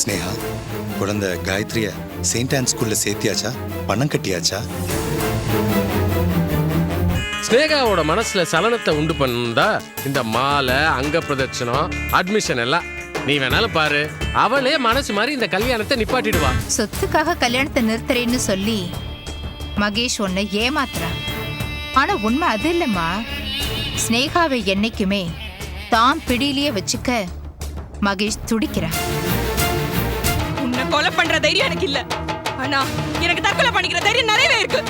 ஸ்னேகா, குழந்தை காயத்ரிய Saint on ஸ்கூல்ல சேர்த்தியாச்சா? பணம் கட்டியாச்சா? ஸ்னேகாவோட மனசுல சலனத்தை உண்டு பண்ணா இந்த மாலை, அங்க பிரதட்சணம், அட்மிஷன் எல்லாம் நீ வேணாலும் பாரு. அவளே மனசு மாதிரி இந்த கல்யாணத்தை நிப்பாட்டிடுவா. சொத்துக்காக கல்யாணத்தை நிறுத்துறேன்னு சொல்லி மகேஷ் உன்னை ஏமாத்துறான். ஆனா உண்மை அது இல்லம்மா. ஸ்னேகாவை என்னைக்குமே தான் பிடியிலேயே வச்சுக்க மகேஷ் துடிக்கிறான். உன்னை கொலை பண்ற தைரியம் எனக்கு இல்ல, ஆனா எனக்கு தற்கொலை பண்ணிக்கிற தைரியம் நிறையவே இருக்கு.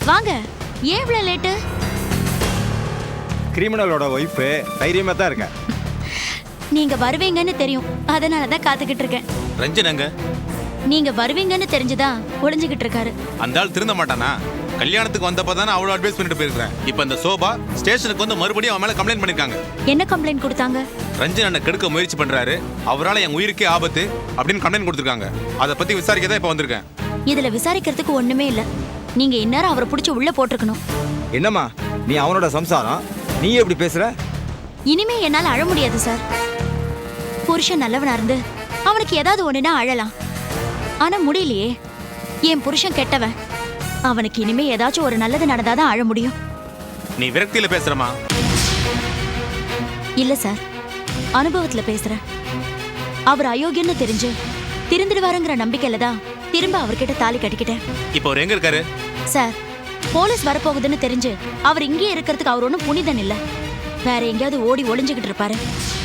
வாங்க. ஏன் இவ்வளவு லேட்டு? கிரிமினலோட ஒய்ஃப் தைரியமா தான் இருக்க. நீங்க வருவீங்கன்னு தெரியும், அதனால தான் காத்துக்கிட்டு இருக்கேன். ரஞ்சனங்க நீங்க வருவீங்கன்னு தெரிஞ்சுதான் ஒளிஞ்சுகிட்டு இருக்காரு. அந்த ஆள் திருந்த மாட்டானா? கல்யாணத்துக்கு வந்தப்ப தானே அவ்வளவு அட்வைஸ் பண்ணிட்டு போயிருக்கேன். இப்போ இந்த சோபா ஸ்டேஷனுக்கு வந்து மறுபடியும் அவன் மேல கம்ப்ளைண்ட் பண்ணிருக்காங்க. என்ன கம்ப்ளைண்ட் கொடுத்தாங்க? ரஞ்சன் என்ன கெடுக்க முயற்சி பண்றாரு, அவரால் என் உயிருக்கே ஆபத்து அப்படின்னு கம்ப்ளைண்ட் கொடுத்துருக்காங்க. அதை பத்தி விசாரிக்க தான் இப்போ வந்திருக்கேன். இதுல விசாரிக்கிறதுக்கு ஒண்ணுமே இல்ல. நீங்க இந்நேரம் அவரை பிடிச்சி உள்ள போட்டிருக்கணும். என்னம்மா நீ அவனோட சம்சாரம், நீ எப்படி பேசுற? இனிமே என்னால அழ முடியாது சார். புருஷன் நல்லவனா இருந்து அவனுக்கு ஏதாவது ஒண்ணுனா அழலாம். ஆனா முடியலையே. என் புருஷன் கெட்டவன். அவனுக்கு இனிமே ஏதாச்சும் ஒரு நல்லது நடந்தாதான் அழ முடியும். நீ விரக்தியில பேசுறமா? இல்ல சார், அனுபவத்துல பேசுறேன். அவர் அயோக்கியன்னு தெரிஞ்சு திருந்திடுவாருங்கிற நம்பிக்கையில தான் திரும்ப அவர்கிட்ட தாலி கட்டிக்கிட்டேன். இப்போ அவர் எங்க இருக்காரு? சார், போலீஸ் வரப்போகுதுன்னு தெரிஞ்சு அவர் இங்கேயே இருக்கிறதுக்கு அவர் ஒன்றும் புனிதன் இல்ல. வேற எங்கேயாவது ஓடி ஒளிஞ்சுக்கிட்டு இருப்பாரு.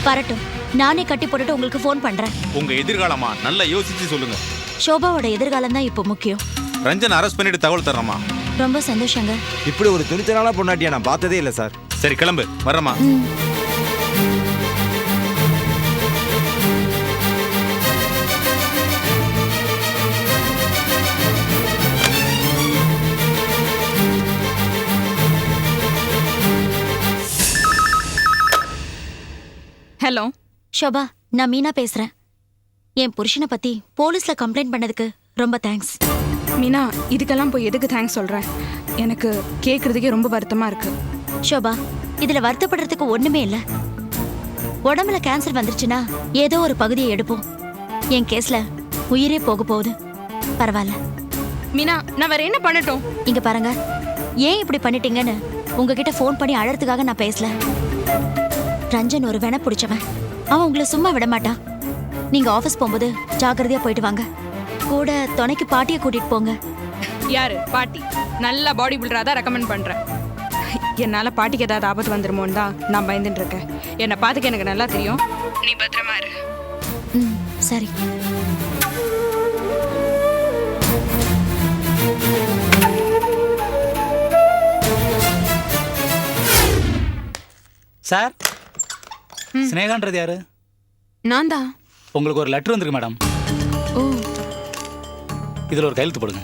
வரட்டும், நானே கட்டி போட்டுட்டு உங்களுக்கு ஃபோன் பண்றேன். உங்க எதிர்காலமா நல்லா யோசிச்சு சொல்லுங்க. ஷோபாவோட எதிர்காலம் தான் இப்போ முக்கியம். ரஞ்சன் அரெஸ்ட் பண்ணிட்டு தகவல் தர்றமா? ரொம்ப சந்தோஷங்க. இப்படி ஒரு துணிச்சலான பொண்ணாட்டியா நான் பார்த்ததே இல்லை சார். சரி கிளம்பு, வர்றமா. ஹலோ ஷோபா, நான் மீனா பேசுறேன். என் புருஷனை பத்தி போலீஸ்ல கம்ப்ளைண்ட் பண்ணதுக்கு ரொம்ப தேங்க்ஸ். மீனா, இதுக்கெல்லாம் போய் எதுக்கு தேங்க்ஸ் சொல்றேன்? எனக்கு கேட்கறதுக்கே ரொம்ப வருத்தமா இருக்கு. ஷோபா, இதுல வருத்தப்படுறதுக்கு ஒண்ணுமே இல்ல. உடம்புல கேன்சர் வந்துருச்சுன்னா ஏதோ ஒரு பகுதியை எடுப்போம். என் கேஸ்ல உயிரே போக போகுது. பரவாயில்ல. மீனா, நான் வேற என்ன பண்ணட்டும்? இங்க பாருங்க, ஏன் இப்படி பண்ணிட்டீங்கன்னு உங்ககிட்ட ஃபோன் பண்ணி அழறதுக்காக நான் பேசல. ரஞ்சன் ஒரு வென பிடிச்சவன். அவன் உங்களை சும்மா விட மாட்டான். நீங்க ஆபீஸ் போகும்போது ஜாக்கிரதையா போயிட்டு வாங்க. கூட துணைக்கு பாட்டியை கூட்டிட்டு போங்க. யாரு பாட்டி? நல்ல பாடி பில்டரா தான் ரெக்கமெண்ட் பண்றேன். என்னால பாட்டிக்கு ஏதாவது ஆபத்து வந்துருமோன்னு தான் நான் பயந்துட்டு இருக்கேன். என்னை பார்த்துக்க எனக்கு நல்லா தெரியும். நீ பத்திரமா இரு. சரி. சார், ஸ்னேகான்றது யாரு? நான் தான். உங்களுக்கு ஒரு லெட்டர் வந்திருக்கு மேடம். ஓ, இதுல ஒரு கையெழுத்து போடுங்க.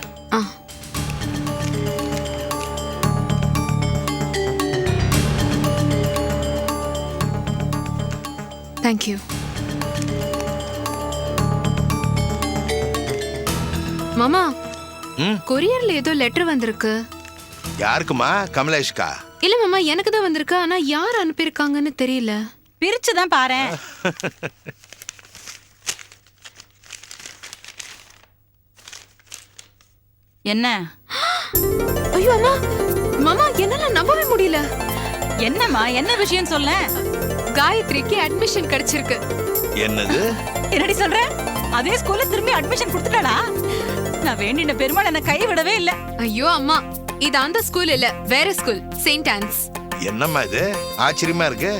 தேங்க்யூ. மாமா, கொரியர்ல ஏதோ லெட்டர் வந்திருக்கு. யாருக்குமா? கமலேஷ்கா? இல்ல மாமா, எனக்கு தான் வந்திருக்கு. ஆனா யார் அனுப்பியிருக்காங்கன்னு தெரியல. பிரிச்சுதான் பாரு. என்ன? ஐயோ அம்மா, மாமா என்னால நம்பவே முடியல. என்னம்மா, என்ன விஷயம் சொல்ல? காயத்ரிக்கு அட்மிஷன் கிடைச்சிருக்கு. என்னது? என்னடி சொல்ற? அதே ஸ்கூல்ல திரும்பி அட்மிஷன் கொடுத்துட்டாளா? நான் வேண்டின பெருமாள் என்ன கை விடவே இல்ல. ஐயோ அம்மா, இது அந்த ஸ்கூல் இல்ல, வேற ஸ்கூல், செயின்ட் ஆன்ஸ். என்னம்மா இது? ஆச்சரியமா இருக்கு.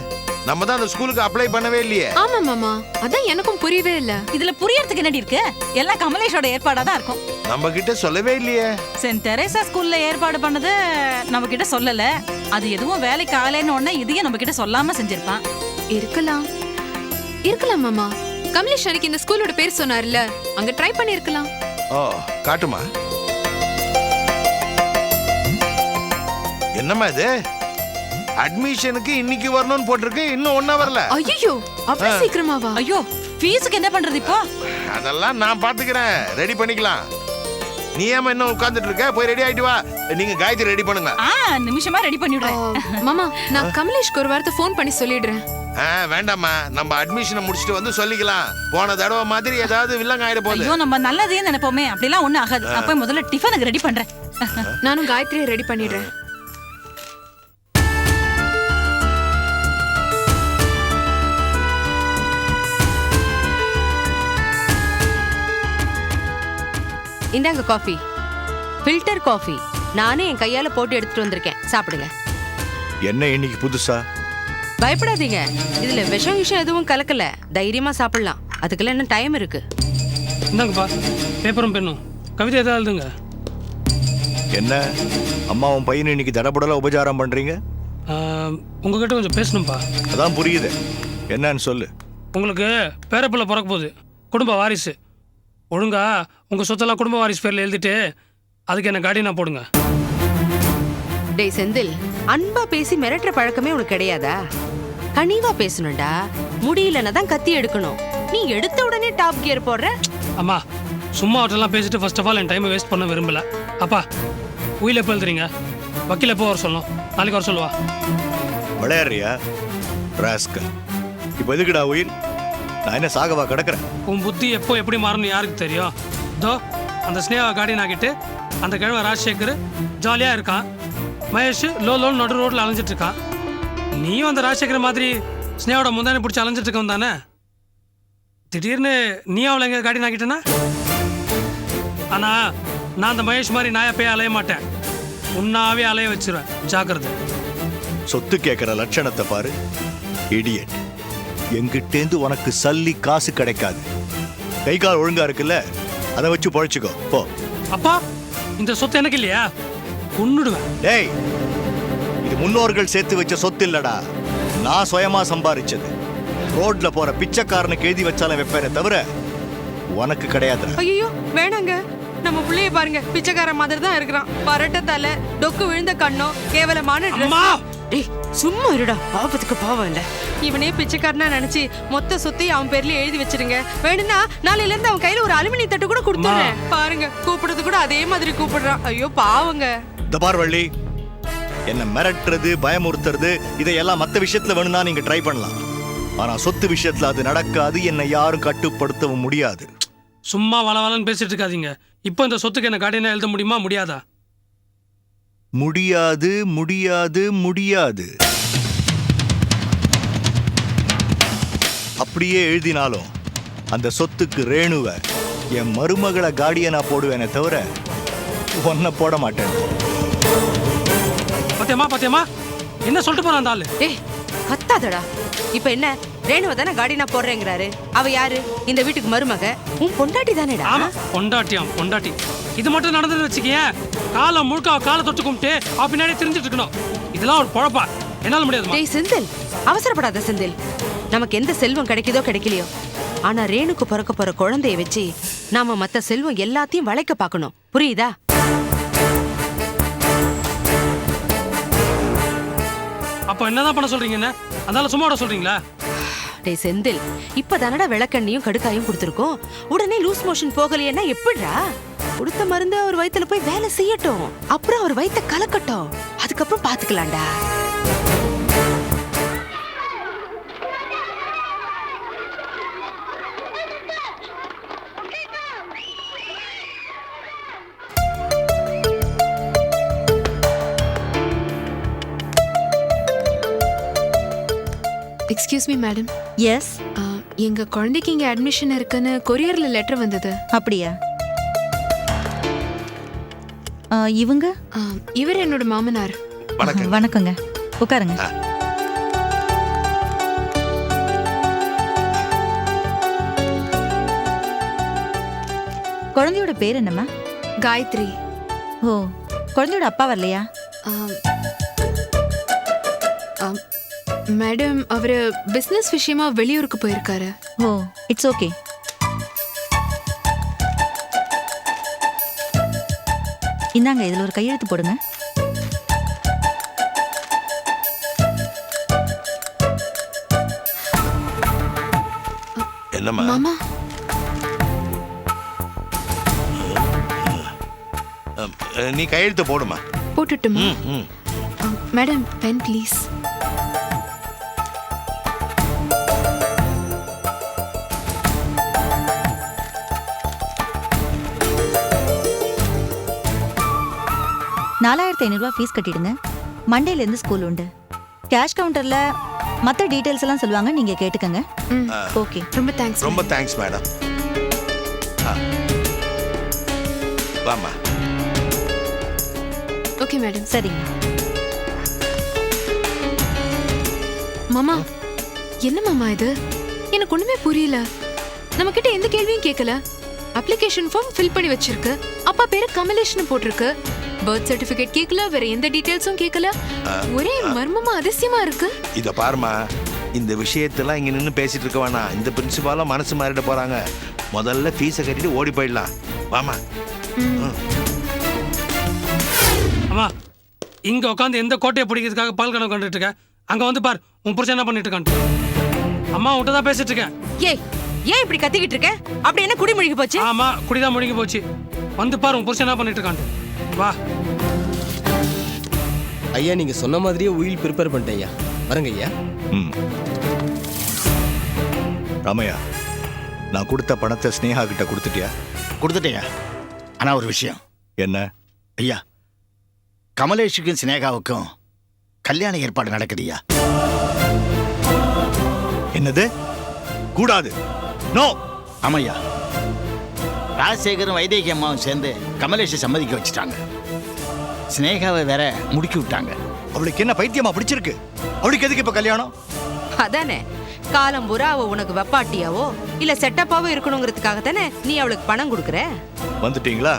நம்ம தான் அந்த ஸ்கூலுக்கு அப்ளை பண்ணவே இல்லையே. ஆமா மாமா, அதான் எனக்கும் புரியவே இல்ல. இதுல புரியறதுக்கு என்னடி இருக்கு? எல்லாம் கமலேஷோட ஏற்பாடா தான் இருக்கும். நம்ம கிட்ட சொல்லவே இல்லையே. சென்ட் தெரேசா ஸ்கூல்ல ஏற்பாடு பண்ணது நம்ம கிட்ட சொல்லல. அது எதுவும் வேலைக்கு ஆகலைன்னு உடனே இதையும் நம்ம கிட்ட சொல்லாம செஞ்சிருப்பான். இருக்கலாம் இருக்கலாம் மாமா. கமலேஷ் அன்னைக்கு இந்த ஸ்கூலோட பேர் சொன்னார்ல, அங்க ட்ரை பண்ணி இருக்கலாம். ஓ, காட்டுமா. என்னம்மா இது? அட்மிஷனுக்கு இன்னைக்கு வரணும்னு போட்டிருக்கு, இன்னும் 1 ஹவர்ல. ஐயோ, அவ்வளவு சீக்கிரமாவா? ஐயோ, ஃபீஸுக்கு என்ன பண்றது இப்போ? அதெல்லாம் நான் பாத்துக்கிறேன், ரெடி பண்ணிக்கலாம். நீ ஏமா இன்னும் உட்கார்ந்துட்டு இருக்க? போய் ரெடி ஆயிட்டு வா. நீங்க காயத்ரி ரெடி பண்ணுங்க. நிமிஷமா ரெடி பண்ணிடுறேன். மாமா, நான் கமலேஷ்க்கு ஒரு வார்த்தை ஃபோன் பண்ணி சொல்லிடுறேன். வேண்டாம்மா, நம்ம அட்மிஷனை முடிச்சிட்டு வந்து சொல்லிக்கலாம். போன தடவை மாதிரி ஏதாவது வில்லங்க ஆயிட போகுது. ஐயோ, நம்ம நல்லதே நினைப்போமே, அப்படிலாம் ஒண்ணும் ஆகாது. அப்ப முதல்ல டிஃபனுக்கு ரெடி பண்றேன். நானும் காயத்ரியை ரெடி பண்ணிடுறேன். இந்தாங்க காஃபி, ஃபில்டர் காஃபி. நானே என் கையால போட்டு எடுத்துட்டு வந்திருக்கேன், சாப்பிடுங்க. என்ன இன்னைக்கு புதுசா? பயப்படாதீங்க, இதுல விஷம் எதுவும் கலக்கல. தைரியமா சாப்பிடலாம், அதுக்கெல்லாம் இன்னும் டைம் இருக்கு. இந்தாங்கப்பா, பேப்பரும் பெண்ணும். கவிதை ஏதாவது எழுதுங்க. என்ன அம்மாவும் பையனும் இன்னைக்கு தடபுடலா உபச்சாரம் பண்றீங்க? உங்ககிட்ட கொஞ்சம் பேசணும்ப்பா. அதான் புரியுது, என்னன்னு சொல்லு. உங்களுக்கு பேரப்பிள்ளை பிறக்க போகுது, குடும்ப வாரிசு. ஒழுங்கா உங்க சொத்தெல்லாம் குடும்ப வாரிசு பேர்ல எழுதிட்டு அதுக்கு என்ன கார்டியனா போடுங்க. டேய் செந்தில், அன்பா பேசி மிரட்டுற பழக்கமே உனக்கு கிடையாதா? கனிவா பேசணும்டா, முடியலன்னா தான் கத்தி எடுக்கணும். நீ எடுத்த உடனே டாப் கியர் போடுற. அம்மா, சும்மா அவற்றெல்லாம் பேசிட்டு ஃபர்ஸ்ட் ஆஃப் ஆல் என் டைமை வேஸ்ட் பண்ண விரும்பல. அப்பா, உயில எப்போ எழுதுறீங்க? வக்கீல் எப்போ வர சொல்லணும்? நாளைக்கு வர சொல்லுவா. விளையாடுறியா ராஸ்கல்? இப்போ எதுக்குடா உயிர்? நான் என்ன சாகவா கிடக்குறேன்? உன் புத்தி எப்போ எப்படி மாறணும் யாருக்கு தெரியும்? இதோ அந்த ஸ்னேகா கார்டியன் ஆகிட்டு அந்த கிழமை ராஜசேகர் ஜாலியாக இருக்கான். மகேஷ் லோன்னு நடு ரோட்டில் அலைஞ்சிட்டு இருக்கான். நீயும் அந்த ராஜசேகர் மாதிரி ஸ்னேகாவோட முந்தானே பிடிச்சி அலைஞ்சிட்டு இருக்கவன் தானே? திடீர்னு நீ அவளை எங்கே கார்டியன் ஆகிட்டேன்னா? ஆனால் நான் அந்த மகேஷ் மாதிரி நாயை போய் அலைய மாட்டேன், உன்னாவே அலைய வச்சிருவேன். ஜாக்கிரதை. சொத்து கேட்குற லட்சணத்தை பாரு இடியட். எங்கிட்டேந்து உனக்கு சல்லி காசு கிடைக்காது. கை கால் ஒழுங்கா இருக்குல்ல, அதை வச்சு பொழைச்சிக்கோ போ. அப்பா, இந்த சொத்து எனக்கு இல்லையா? கொன்னுடுவேன். டேய், இது முன்னோர்கள் சேர்த்து வச்ச சொத்து இல்லடா, நான் சுயமா சம்பாரிச்சது. ரோட்ல போற பிச்சைக்காரனுக்கு எழுதி வச்சாலும் வைப்பேனே தவிர உனக்கு கிடையாது. ஐயோ வேணாங்க, நம்ம புள்ளைய பாருங்க, பிச்சைக்கார மாதிரி தான் இருக்கிறான். பரட்ட தலை, டொக்கு விழுந்த கண்ணோ, கேவலமான dress. சும்மா இருடா, பாவத்துக்கு பாவம் இல்ல. இவனே பிச்சைக்காரனா நினைச்சு மொத்த சொத்தை அவன் பேர்ல எழுதி வச்சிருங்க. வேணும்னா நாளையில இருந்து அவன் கையில ஒரு அலுமினிய தட்டு கூட கொடுத்துறேன். பாருங்க, கூப்பிடுறது கூட அதே மாதிரி கூப்பிடுறான். ஐயோ பாவங்க. இந்த பார்வள்ளி, என்ன மிரட்டுறது, பயமுறுத்துறது, இதையெல்லாம் மற்ற விஷயத்துல வேணும்னா நீங்க ட்ரை பண்ணலாம். ஆனா சொத்து விஷயத்துல அது நடக்காது. என்னை யாரும் கட்டுப்படுத்தவும் முடியாது. சும்மா வளவலன்னு பேசிட்டு இருக்காதீங்க. இப்போ இந்த சொத்துக்கு என்ன கார்டியனா எழுத முடியுமா முடியாதா? முடியாது, முடியாது, முடியாது. அப்படியே எழுதினாலும் அந்த சொத்துக்கு ரேணுவை என் மருமகளை கார்டியனா போடுவேனே தவிர ஒன்ன போட மாட்டேன். பாத்தியமா என்ன சொல்லிட்டு போறான் அந்த ஆளு? ஏய் கத்தாதடா. இப்ப என்ன, ரேணுவை தானே கார்டியனா போடுறேங்கிறாரு. அவ யாரு? இந்த வீட்டுக்கு மருமக, உன் பொண்டாட்டி தானேடா. ஆமா, பொண்டாட்டி. இது மட்டும் நடந்ததுன்னு வச்சுக்கேன், காலை முழுக்க காலை தொட்டு கும்பிட்டு அவ பின்னாடியே தெரிஞ்சிட்டு இருக்கணும். இதெல்லாம் ஒரு பொழப்பா? என்னால முடியாது. டேய் செந்தில், அவசரப்படாத செந்தில். நமக்கு எந்த செல்வம் கிடைக்குதோ கிடைக்கலையோ, ஆனா ரேணுக்கு பிறக்க போற குழந்தைய வச்சு நாம மத்த செல்வம் எல்லாத்தையும் வளைக்க பார்க்கணும். புரியுதா? அப்ப என்னதான் பண்ண சொல்றீங்க? என்ன அதனால சும்மா விட சொல்றீங்களா? டேய் செந்தில், இப்பதானடா விளக்கண்ணியும் கடுக்காயும் கொடுத்துருக்கோம். உடனே லூஸ் மோஷன் போகலையேன்னா எப்படிடா? கொடுத்த மருந்து அவர் வயித்துல போய் வேலை செய்யட்டும், அப்புறம் அவர் வயித்தை கலக்கட்டும், அதுக்கப்புறம் பாத்துக்கலாம்டா. Excuse me madam. எஸ். எங்க குழந்தைக்கு இங்க அட்மிஷன் இருக்குன்னு கொரியர்ல லெட்டர் வந்தது. அப்படியா? இவங்க? இவர் என்னோட மாமனார். வணக்கங்க, உட்காருங்க. குழந்தையோட பேர் என்னம்மா? காயத்ரி. ஓ, குழந்தையோட அப்பா வரலையா? மேடம், அவரு பிசினஸ் விஷயமா வெளியூருக்கு போயிருக்காரு. ஓ, இட்ஸ் ஓகே. இந்தாங்க, இதுல ஒரு கையெழுத்து போடுங்க. என்னம்மா? மாமா, நீ கையெழுத்து போடுமா. போட்டுட்டுமா? Madam, pen please. $4500 ஃபீஸ் கட்டிடுங்க. மண்டேல இருந்து ஸ்கூல் உண்டு. கேஷ் கவுண்டர்ல மற்ற டீடைல்ஸ் எல்லாம் சொல்லுவாங்க, நீங்க கேட்டுக்கங்க. ஓகே, ரொம்ப தேங்க்ஸ். ரொம்ப தேங்க்ஸ் மேடம். வாமா. Okay madam. சரிங்க. மாமா, என்ன மாமா இது? எனக்கு ஒண்ணுமே புரியல. நம்ம கிட்ட எந்த கேள்வியும் கேட்கல. அப்ளிகேஷன் ஃபார்ம் ஃபில் பண்ணி வச்சிருக்கு. அப்பா பேரு கமலேஷ்னு போட்டிருக்கு. பர்த் சர்டிபிகேட் கேட்கல, வேற எந்த டீடைல்ஸும் கேட்கல. ஒரே மர்மமா அதிசயமா இருக்கு. இத பாருமா, இந்த விஷயத்தெல்லாம் இங்க நின்னு பேசிட்டு இருக்க வேணாம். இந்த பிரின்சிபாலும் மனசு மாறிட போறாங்க. முதல்ல ஃபீஸை கட்டிட்டு ஓடி போயிடலாம். வாமா. அம்மா, இங்க உட்காந்து எந்த கோட்டையை பிடிக்கிறதுக்காக பால் கணக்கு கண்டுட்டு இருக்க? அங்க வந்து பார், உன் புருஷன் என்ன பண்ணிட்டு இருக்கான். அம்மா உன்கிட்ட தான் பேசிட்டு இருக்கேன். ஏன் இப்படி கத்திக்கிட்டு இருக்க? அப்படி என்ன குடி முழுகி போச்சு? ஆமா, குடிதான் முழுகி போச்சு. வந்து பாரு, உன் புருஷன் என்ன பண்ணிட்டு இருக்கான். வா ஐயா, நீங்க சொன்ன மாதிரியே உயில் ப்ரிப்பேர் பண்ணிட்டேன் ஐயா. வரங்க ஐயா. ராமையா, நான் கொடுத்த பணத்தை ஸ்னேகா கிட்ட கொடுத்துட்டியா? கொடுத்துட்டேயா. ஆனா ஒரு விஷயம். என்ன? ஐயா, கமலேஷுக்கும் ஸ்னேகாவுக்கும் கல்யாண ஏற்பாடு நடக்குதுயா. என்னது? கூடாது. நோ. ஆமையா, ராஜசேகரும் வைதேகி அம்மாவும் சேர்ந்து கமலேஷை சம்மதிக்க வச்சுட்டாங்க. ஸ்னேகாவை வேற முடுக்கி விட்டாங்க. அவளுக்கு என்ன பைத்தியமா பிடிச்சிருக்கு? அவளுக்கு எதுக்கு இப்ப கல்யாணம்? அதானே, காலம் பூரா அவ உனக்கு வெப்பாட்டியாவோ இல்ல செட்டப்பாவோ இருக்கணுங்கிறதுக்காக தானே நீ அவளுக்கு பணம் கொடுக்குற. வந்துட்டீங்களா?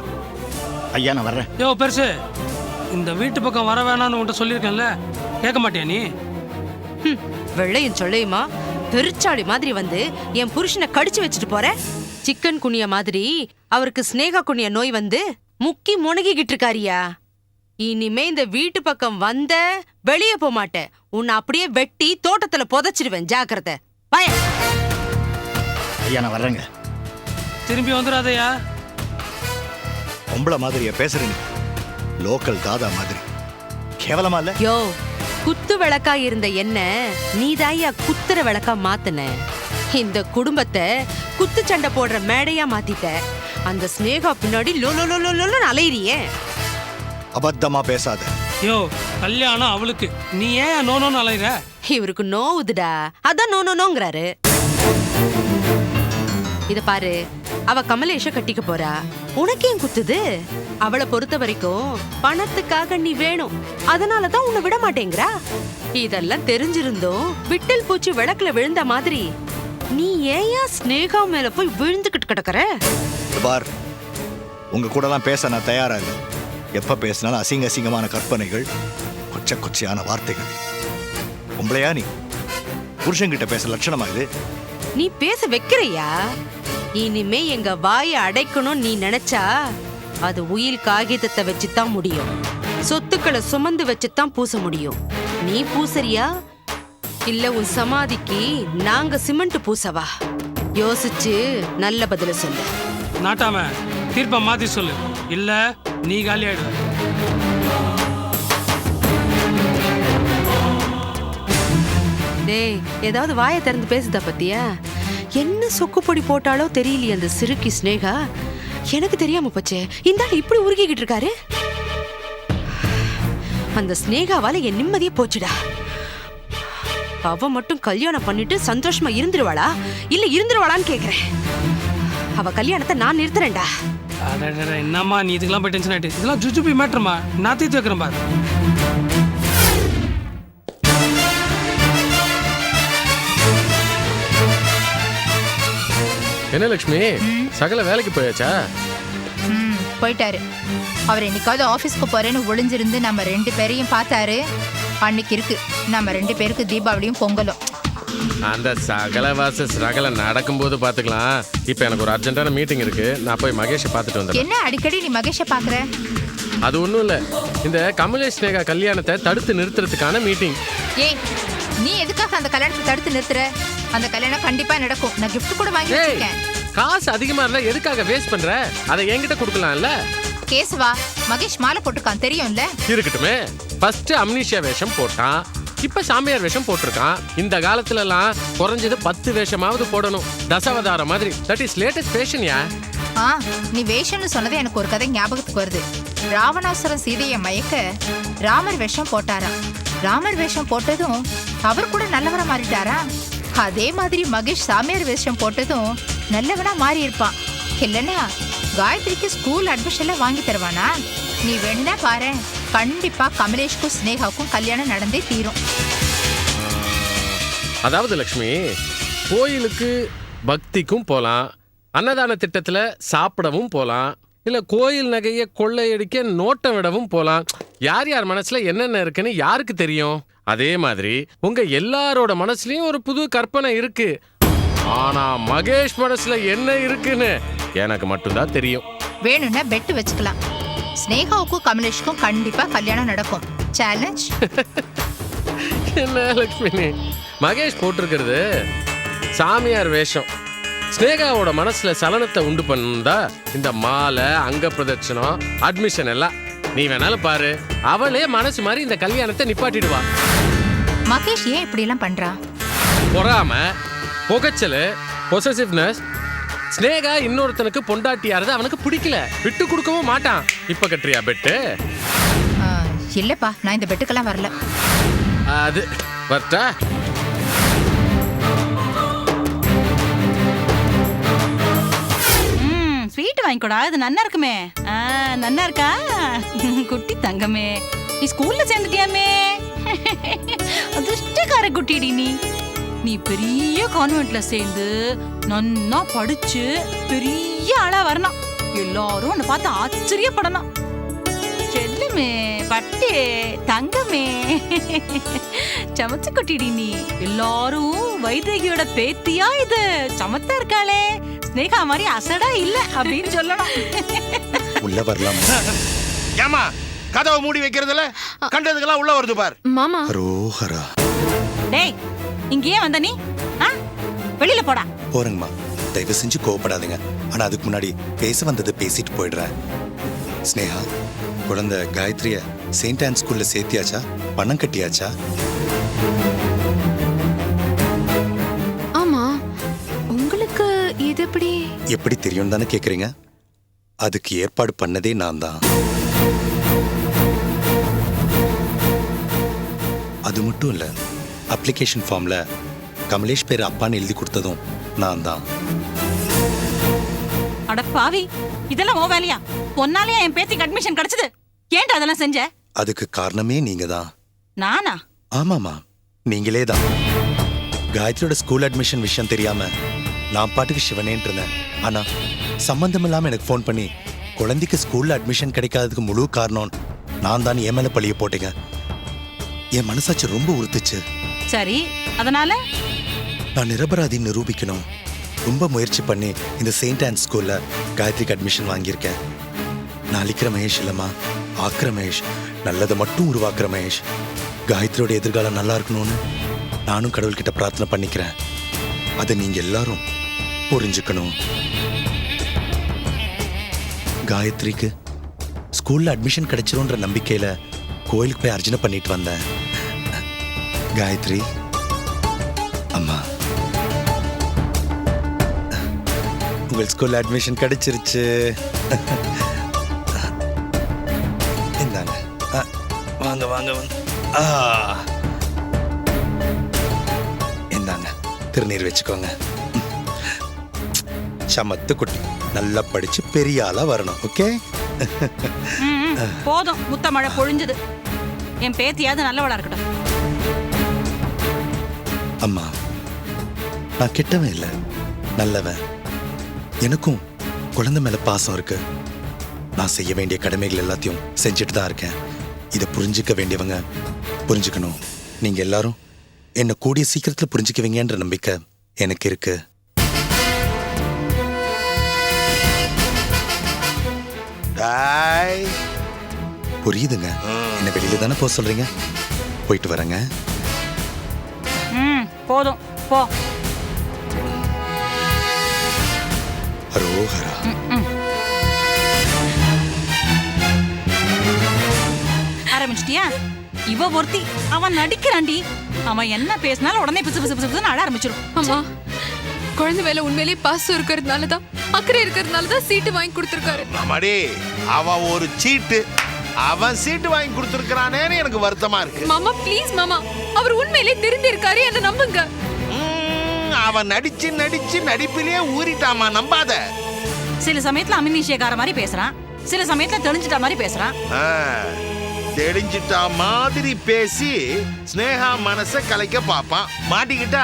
ஐயா, நான் வர்றேன். யோ பெருசு, இந்த வீட்டு பக்கம் வர வேணாம்னு உன்கிட்ட சொல்லியிருக்கேன்ல, கேட்க மாட்டியா நீ? வெள்ளையும் சொல்லையுமா பெருச்சாளி மாதிரி வந்து என் புருஷனை கடிச்சு வச்சுட்டு போற. சிக்கன் குனிய மாதிரி அவருக்கு ஸ்னேகா குனிய நோய் வந்து முக்கி முனகிக்கிட்டு இருக்காரியா. இனிமே இந்த வீட்டு பக்கம் வந்த வெளியே போக மாட்டேன். உன்னை அப்படியே வெட்டி தோட்டத்துல புதைச்சிடுவேன். ஜாக்கிரதை. பய. ஐயா, நான் வர்றேங்க. திரும்பி வந்துடாதயா. பொம்பளை மாதிரியா பேசுற நீ? லோக்கல் தாதா மாதிரி கேவலமா இல்ல? யோ, குத்து விளக்கா இருந்த என்ன நீதாயா குத்துற விளக்கா மாத்துன. இந்த குடும்பத்தை குத்து சண்டை போடுற மேடையா மாத்திட்ட. அந்த ஸ்னேகா பின்னாடி லோலோலோலோலோன்னு அலையிறியே. அபத்தமா பேசாத. யோ, கல்யாணம் அவளுக்கு, நீ ஏன் நோ நோன்னு அலையிற? இவருக்கு நோவுதுடா, அதான் நோ நோங்கிறாரு. இத பாரு, அவ கமலேஷ கட்டிக்க போறா. உனக்கு ஏன் குத்துது? அவளை பொறுத்த வரைக்கும் பணத்துக்காக நீ வேணும், அதனாலதான் உன்னை விட மாட்டேங்கிறா. இதெல்லாம் தெரிஞ்சிருந்தோம் விட்டல் பூச்சி விளக்குல விழுந்த மாதிரி நீ ஏயா ஸ்னேகா மேல போய் விழுந்துகிட்டு கிடக்குற? பார், உங்க கூட எல்லாம் பேச நான் தயாரா இல்லை. எப்ப பேசினாலும் அசிங்க அசிங்கமான கற்பனைகள், கொச்ச கொச்சையான வார்த்தைகள். உங்களையா நீ புருஷன்கிட்ட பேச லட்சணமா இது? நீ பேச வைக்கிறையா? இனிமே எங்க வாயை அடைக்கணும் நீ நினைச்சா அது உயில் காகிதத்தை வச்சுதான் முடியும். சொத்துக்களை சுமந்து வச்சுதான் பூச முடியும். நீ பூசறியா இல்ல உன் சமாதிக்கு நாங்க சிமெண்ட் பூசவா? யோசிச்சு நல்ல பதில சொல்லு. நாட்டாம தீர்ப்ப மாத்தி சொல்லு, இல்ல நீ காலி ஆயிடு. டேய், ஏதாவது வாயை திறந்து பேசுதா பத்தியா? என்ன சொக்குப்பொடி போட்டாலோ தெரியலையே அந்த சிறுக்கி ஸ்னேகா. எனக்கு தெரியாம போச்சே, இந்த ஆள் இப்படி உருகிக்கிட்டு இருக்காரு. அந்த ஸ்னேகாவால என் நிம்மதியே போச்சுடா. அவ மட்டும் கல்யாணம் பண்ணிட்டு சந்தோஷமா இருந்துருவாளா இல்ல இருந்துருவாளான்னு கேக்குறேன். அவ கல்யாணத்தை நான் நிறுத்துறேன்டா. என்னம்மா நீ இதுக்கெல்லாம் போய் டென்ஷன் ஆயிட்டு? இதெல்லாம் ஜுஜுபி மேட்டர்மா, நான் தீர்த்து வைக்கிறேன் பாரு. என்ன லட்சுமி, சகல வேலைக்கு போயாச்சா? போயிட்டாரு. அவர் என்னைக்காவது ஆபீஸ்க்கு போறேன்னு ஒளிஞ்சிருந்து நம்ம 2 பேரையும் பார்த்தாரு. அன்னைக்கு இருக்கு நம்ம 2 பேருக்கு தீபாவளியும் பொங்கலும். அந்த சகலவாச சகல நடக்கும்போது பார்த்துக்கலாம். இப்போ எனக்கு ஒரு அர்ஜென்ட்டான மீட்டிங் இருக்கு, நான் போய் மகேஷை பார்த்துட்டு வந்துடுறேன். என்ன அடிக்கடி நீ மகேஷை பார்க்குற? அது ஒன்றும் இல்லை, இந்த கமலேஷ் ஸ்னேகா கல்யாணத்தை தடுத்து நிறுத்துறதுக்கான மீட்டிங். ஏய், நீ எதுக்காக அந்த கல்யாணத்தை தடுத்து நிறுத்துற? அந்த கல்யாணம் கண்டிப்பா நடக்கும். நான் gift கூட வாங்கி வச்சிருக்கேன். காசு அதிகமா இருந்தா எதுக்காக வேஸ்ட் பண்ற? அதை என்கிட்ட கொடுக்கலாம்ல. கேசவா, மகேஷ் மாலை போட்டுக்கான் தெரியும்ல? இருக்கட்டுமே. ஃபர்ஸ்ட் அம்னீஷியா வேஷம் போட்டான், இப்ப சாமியார் வேஷம் போட்டிருக்கான். இந்த காலத்துல எல்லாம் குறைஞ்சது 10 வேஷமாவது போடணும், தசாவதாரம் மாதிரி. That is latest fashion. யா நீ வேஷம்னு சொன்னதே எனக்கு ஒரு கதை ஞாபகத்துக்கு வருது. ராவணாசுரம் சீதையை மயக்க ராமர் வேஷம் போட்டாரா. ராமர் வேஷம் போட்டதும் அவர் கூட நல்லவரா மாறிட்டாரா. அதே மாதிரி மகேஷ் சாமியார் வேஷம் போட்டதும் நல்லவனா மாறி இருப்பான். இல்லைன்னா காயத்ரிக்கு ஸ்கூல் அட்மிஷன்ல வாங்கி தருவானா? நீ வேணா பாரு, கண்டிப்பா கமலேஷ்க்கும் ஸ்னேகாவுக்கும் கல்யாணம் நடந்தே தீரும். அதாவது லக்ஷ்மி, கோயிலுக்கு பக்திக்கும் போலாம், அன்னதான திட்டத்துல சாப்பிடவும் போலாம், இல்ல கோயில் நகையை கொள்ளையடிக்க நோட்டம் விடவும் போலாம். யார் யார் மனசுல என்னென்ன இருக்குன்னு யாருக்கு தெரியும்? அதே மாதிரி உங்க எல்லாரோட மனசுலயும் ஒரு புது கற்பனை இருக்கு. ஆனா மகேஷ் மனசுல என்ன இருக்குன்னு எனக்கு மட்டும்தான் தெரியும். வேணும்னா பெட்டு வச்சுக்கலாம். ஸ்னேகாவுக்கும் கமலேஷ்க்கும் கண்டிப்பா கல்யாணம் நடக்கும். சேலஞ்ச். என்ன லக்ஷ்மி, மகேஷ் போட்டிருக்கிறது சாமியார் வேஷம். ஸ்னேகாவோட மனசுல சலனத்தை உண்டு பண்ணா இந்த மாலை, அங்க பிரதட்சணம், அட்மிஷன் எல்லாம் நீ வேணாலும் பாரு, அவளே மனசு மாதிரி இந்த கல்யாணத்தை நிப்பாட்டிடுவா. மகேஷ் ஏன் இப்படி எல்லாம் பண்றா? பொறாம, புகைச்சலு, பொசசிவ்னஸ். ஸ்னேகா இன்னொருத்தனுக்கு பொண்டாட்டியாரது அவனுக்கு பிடிக்கல, விட்டு கொடுக்கவும் மாட்டான். இப்ப கட்டுறியா பெட்டு? இல்லப்பா, நான் இந்த பெட்டுக்கெல்லாம் வரல. அது வரட்டா? ஸ்வீட் வாங்கிக்கூடா, இது நன்னா இருக்குமே. நன்னா இருக்கா குட்டி தங்கமே? நீ ஸ்கூல்ல சேர்ந்துட்டியாமே? அதிர்ஷ்டக்கார குட்டிடி நீ. நீ பெரிய கான்வென்ட்ல சேர்ந்து நன்னா படிச்சு பெரிய ஆளா வரணும். எல்லாரும் உன்னை பார்த்து ஆச்சரியப்படணும். செல்லுமே, பட்டே, தங்கமே, சமத்து குட்டிடி நீ. எல்லாரும் வைதேகியோட பேத்தியா இது சமத்தா இருக்காளே, ஸ்னேகா மாதிரி அசடா இல்ல அப்படின்னு சொல்லணும். உள்ள வரலாம். ஏமா கதவை மூடி வைக்கிறதுல கண்டதுக்கெல்லாம் உள்ள வருது பார். மாமா. ரோஹரா. டேய், இங்கேயே வந்த நீ? வெளியில போடா. போறேங்கம்மா, தயவு செஞ்சு கோவப்படாதீங்க. ஆனா அதுக்கு முன்னாடி பேச வந்தது பேசிட்டு போயிடுறேன். ஸ்னேகா, குழந்தை காயத்ரிய செயின்ட் ஆன் ஸ்கூல்ல சேர்த்தியாச்சா? பணம் கட்டியாச்சா? ஆமா, உங்களுக்கு இது எப்படி தெரியும் தானே கேக்குறீங்க? அதுக்கு ஏற்பாடு பண்ணதே நான் தான். அது மட்டும் இல்ல, அப்ளிகேஷன் ஃபார்ம்ல கமலேஷ் பேர் அப்பான்னு எழுதி கொடுத்ததும் நான் தான். அட பாவி, இதெல்லாம் ஓ வேலையா? ஒன்னாலே என் பேத்திக்கு அட்மிஷன் கிடைச்சது. ஏன்டா அதெல்லாம் செஞ்ச? அதுக்கு காரணமே நீங்க தான். நானா? ஆமாமா, நீங்களே தான். காயத்ரியோட ஸ்கூல் அட்மிஷன் விஷயம் தெரியாம நான் பாட்டுக்கு சிவனேன்னு இருந்தேன். ஆனா சம்பந்தம் இல்லாம எனக்கு ஃபோன் பண்ணி குழந்தைக்கு ஸ்கூல்ல அட்மிஷன் கிடைக்காததுக்கு முழு காரணம் நான் தான் என் மேல பழிய போட்டேங்க. என் மனசாட்சி ரொம்ப உறுத்துச்சு. சரி, அதனால நான் நிரபராதி நிரூபிக்கணும். ரொம்ப முயற்சி பண்ணி இந்த செயின்ட் ஆன் ஸ்கூல்ல காயத்ரிக்கு அட்மிஷன் வாங்கியிருக்கேன். நான் அழிக்கிற மகேஷ் இல்லம்மா, ஆக்கிர மகேஷ், நல்லதை மட்டும் உருவாக்குற மகேஷ். காயத்ரியோட எதிர்காலம் நல்லா இருக்கணும்னு நானும் கடவுள்கிட்ட பிரார்த்தனை பண்ணிக்கிறேன். அதை நீங்க எல்லாரும் புரிஞ்சுக்கணும். காயத்ரிக்கு ஸ்கூல்ல அட்மிஷன் கிடைச்சிரும்ன்ற நம்பிக்கையில கோயிலுக்கு போய் அர்ச்சனை பண்ணிட்டு வந்தேன். காயத்ரி அம்மா, உங்கள் ஸ்கூல்ல அட்மிஷன் கிடைச்சிருச்சு. இந்தாங்க, வாங்க வாங்க வாங்க. இந்தாங்க, திருநீர் வச்சுக்கோங்க. சமத்து குட்டி, நல்லா படிச்சு பெரிய ஆளா வரணும். ஓகே? போதும், முத்த மழை பொழிஞ்சது. என் பேத்தியாவது நல்லவளா இருக்கட்டும். அம்மா, நான் கெட்டவன் இல்லை, நல்லவன். எனக்கும் குழந்தை மேல பாசம் இருக்கு. நான் செய்ய வேண்டிய கடமைகள் எல்லாத்தையும் செஞ்சுட்டு தான் இருக்கேன். இதை புரிஞ்சுக்க வேண்டியவங்க புரிஞ்சுக்கணும். நீங்க எல்லாரும் என்ன கூடிய சீக்கிரத்துல புரிஞ்சுக்குவீங்கன்ற நம்பிக்கை எனக்கு இருக்கு. புரியுதுங்க. என்ன வெளியில தானே போக சொல்றீங்க? போயிட்டு வரேங்க. போதும் போ. அரோகரா. ஆரம்பிச்சிட்டியா? இவ ஒருத்தி, அவன் நடிக்கிறான்டி. அவன் என்ன பேசினாலும் உடனே பிசு பிசு பிசுன்னு அட ஆரம்பிச்சிடும். அம்மா, குழந்தை மேல உண்மையிலேயே பாசம் இருக்கிறதுனால தான், அக்கறை இருக்கிறதுனால தான் சீட்டு வாங்கி கொடுத்துருக்காரு. மாமாடி, அவன் ஒரு சீட்டு, அவன் சீட்டு வாங்கி கொடுத்துருக்கானேன்னு எனக்கு வருத்தமா இருக்கு. மாமா ப்ளீஸ் மாமா, அவர் உண்மையிலேயே திருந்திருக்காரு, என்ன நம்புங்க. அவன் நடிச்சு நடிச்சு நடிப்பிலேயே ஊறிட்டாமா, நம்பாத. சில சமயத்துல அமினிஷியக்கார மாதிரி பேசுறான், சில சமயத்துல தெளிஞ்சிட்ட மாதிரி பேசுறான். தெளிஞ்சிட்டா மாதிரி பேசி ஸ்னேகா மனச கலைக்க பாப்பான். மாட்டிக்கிட்டா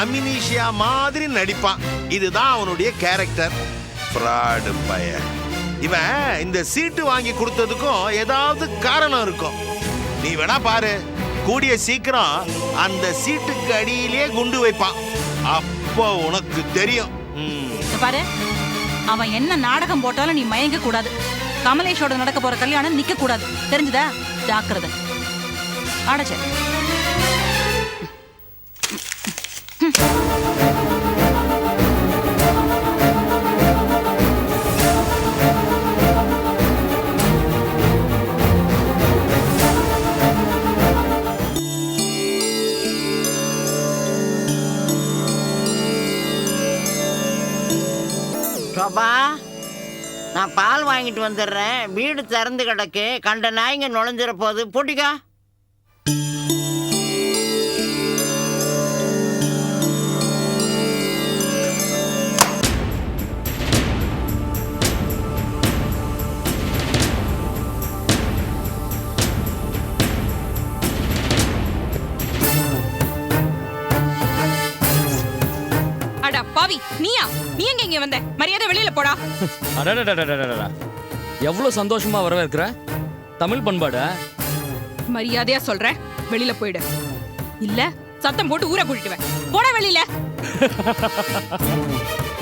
அமினிஷியா மாதிரி நடிப்பான். இதுதான் அவனுடைய கேரக்டர். ஃப்ராடு பையன் இவன். இந்த சீட்டு வாங்கி கொடுத்ததுக்கும் ஏதாவது காரணம் இருக்கும். நீ வேணா பாரு, கூடிய சீக்கிரம் அந்த சீட்டுக்கு அடியிலே குண்டு வைப்பான். அப்போ உனக்கு தெரியும். பாரு, அவன் என்ன நாடகம் போட்டாலும் நீ மயங்க கூடாது. கமலேஷோட நடக்க போற கல்யாணம் நிக்க கூடாது, தெரிஞ்சுதா? ஜாக்கிரதை. ஆடச்சே. சோபா, நான் பால் வாங்கிட்டு வந்துடுறேன். வீடு திறந்து கிடக்கு, கண்ட நாய்ங்க நுழைஞ்சிட போகுது. பூட்டிக்கா. அடா பாவி, நீயா? நீ எங்க இங்க வந்த? மரியாதை வெளியில போடா. அடடடடடடடா, எவ்வளவு சந்தோஷமா வரவேற்கிற. தமிழ் பண்பாடு. மரியாதையா சொல்றேன், வெளியில போயிடு. இல்ல சத்தம் போட்டு ஊரை கூட்டிடுவேன். போட வெளியில.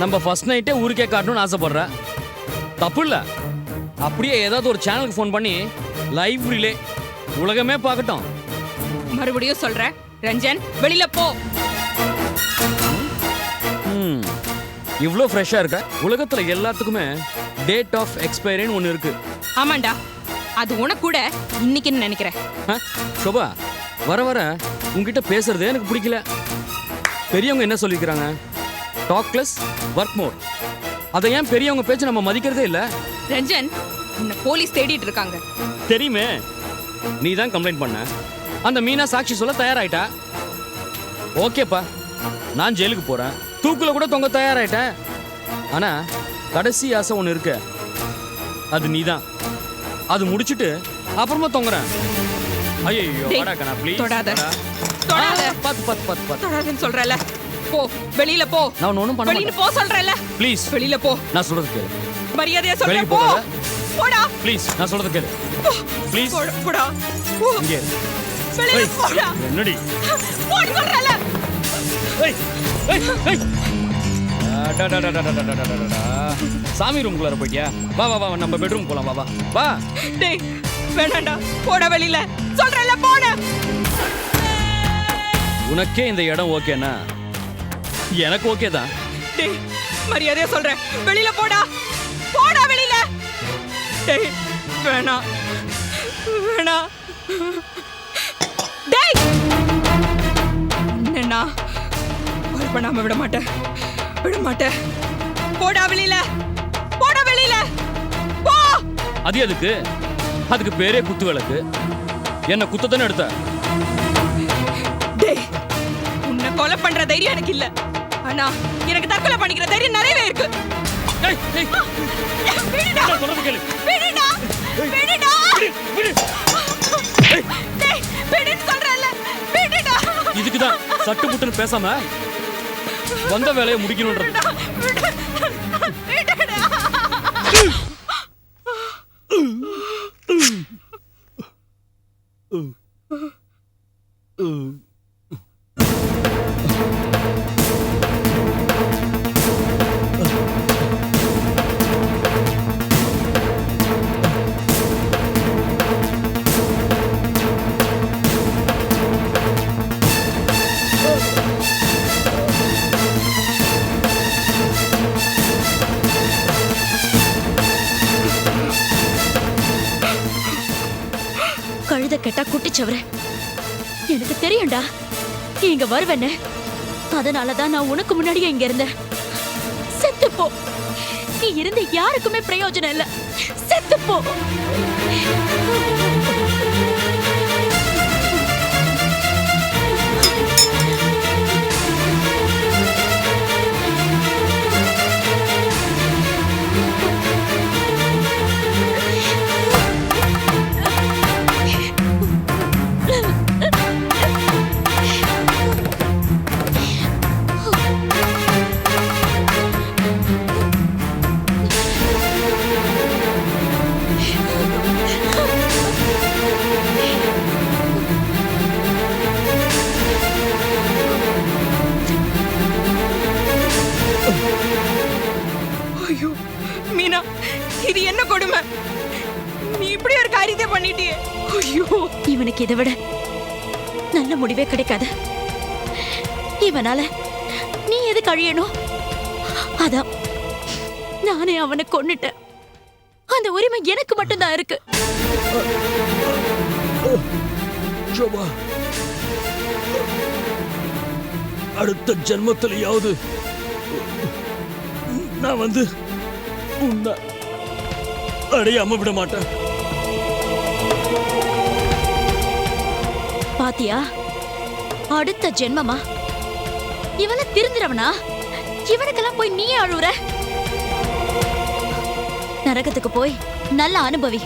நம்ம ஃபர்ஸ்ட் நைட்டே ஊருக்கே காட்டணும்னு ஆசைப்படுற. தப்பு இல்ல. அப்படியே ஏதாவது ஒரு சேனலுக்கு ஃபோன் பண்ணி லைவ் ரிலே உலகமே பார்க்கட்டும். மறுபடியும் சொல்றேன், ரஞ்சன் வெளியில போ. இவ்வளோ ஃப்ரெஷ்ஷாக இருக்க. உலகத்தில் எல்லாத்துக்குமே டேட் ஆஃப் எக்ஸ்பைரின்னு ஒன்று இருக்கு. ஆமாண்டா, அது உனக்கு கூட இன்னைக்குன்னு நினைக்கிறேன். சோபா, வர வர உங்ககிட்ட பேசுறதே எனக்கு பிடிக்கல. பெரியவங்க என்ன சொல்லிக்கிறாங்க? Talk less work more. அதை ஏன் பெரியவங்க பேச்சு நம்ம மதிக்கிறதே இல்லை? ரஞ்சன், உன்னை போலீஸ் தேடிட்டு இருக்காங்க. தெரியுமே, நீ தான் கம்ப்ளைண்ட் பண்ண. அந்த மீனா சாட்சி சொல்ல தயாராயிட்டா. ஓகேப்பா, நான் ஜெயிலுக்கு போறேன், தூக்குல கூட தொங்க தயாராயிட்டேன். ஆனா கடைசி ஆசை ஒன்று இருக்கு, அது நீதான். அது முடிச்சிட்டு அப்புறமா தொங்குறேன். ஐயோ வாடாக்கண்ணா, ப்ளீஸ் தொடாத. தொடாத. பாத்து பாத்து பாத்து பாத்து. தொடாதன்னு சொல்றல. போ, வெளியில போ. நான் ஒண்ணும் பண்ண வெளியில போ சொல்றல. ப்ளீஸ் வெளியில போ. நான் சொல்றது கேளு. மரியாதையா சொல்றேன், போ. போடா. ப்ளீஸ் நான் சொல்றது கேளு. ப்ளீஸ் போடா. இங்கே வெளியில போடா. என்னடி? போடு சொல்றல. ஏய் ஏய் ஏய். சாமி ரூம்குள்ளார போயிட்டியா? வா வா வா, நம்ம பெட்ரூம் போலாம். வா வா வா. டேய் வேணாண்டா, போடா வெளியில சொல்றல. போடா. உனக்கே இந்த இடம் ஓகேனா எனக்கு ஓகே தான். டேய் மரியாதையா சொல்றேன், வெளியில போடா. போடா வெளியில. டேய் வேணா வேணா. டேய் என்னன்னா ஒரு பண்ணாம விட மாட்டேன், விட மாட்டேன். போடா வெளியில. போடா வெளியில. போ. அது எதுக்கு? அதுக்கு பேரே குத்து விளக்கு. என்ன குத்தத்தானே எடுத்த? டேய், உன்னை கொலை பண்ற தைரியம் எனக்கு இல்ல, ஆனா எனக்கு தற்கொலை பண்ணிக்கிற தைரியம் நிறையவே இருக்கு. டேய் டேய் விடுடா. சொல்றது கேளு. விடுடா. விடுடா. டேய் விடுன்னு சொல்றல. விடுடா. இதுக்கு தான் சட்டு புட்டுன்னு பேசாம வந்த வேலையை முடிக்கணும்ன்றது. பிடிச்சவரு. எனக்கு தெரியும்டா நீ இங்க வருவேன்னு. அதனாலதான் நான் உனக்கு முன்னாடியே இங்க இருந்தேன். செத்துப்போ. நீ இருந்து யாருக்குமே பிரயோஜனம் இல்ல. செத்துப்போ. ஐயோ மீனா, இது என்ன கொடுமை? நீ இப்படி ஒரு காரியத்தை பண்ணிட்டியே. ஐயோ, இவனுக்கு இதை விட நல்ல முடிவே கிடைக்காது. இவனால நீ எது கழியணும்? அதான் நானே அவனை கொன்னுட்டேன். அந்த உரிமை எனக்கு மட்டும்தான் இருக்கு. சோபா, அடுத்த ஜென்மத்திலேயாவது நான் வந்து உன்னை அடையாம விட மாட்டேன். பாத்தியா, அடுத்த ஜென்மமா? இவனை திருந்துறவனா? இவனுக்கெல்லாம் போய் நீயே அழுவுற? நரகத்துக்கு போய் நல்ல அனுபவி.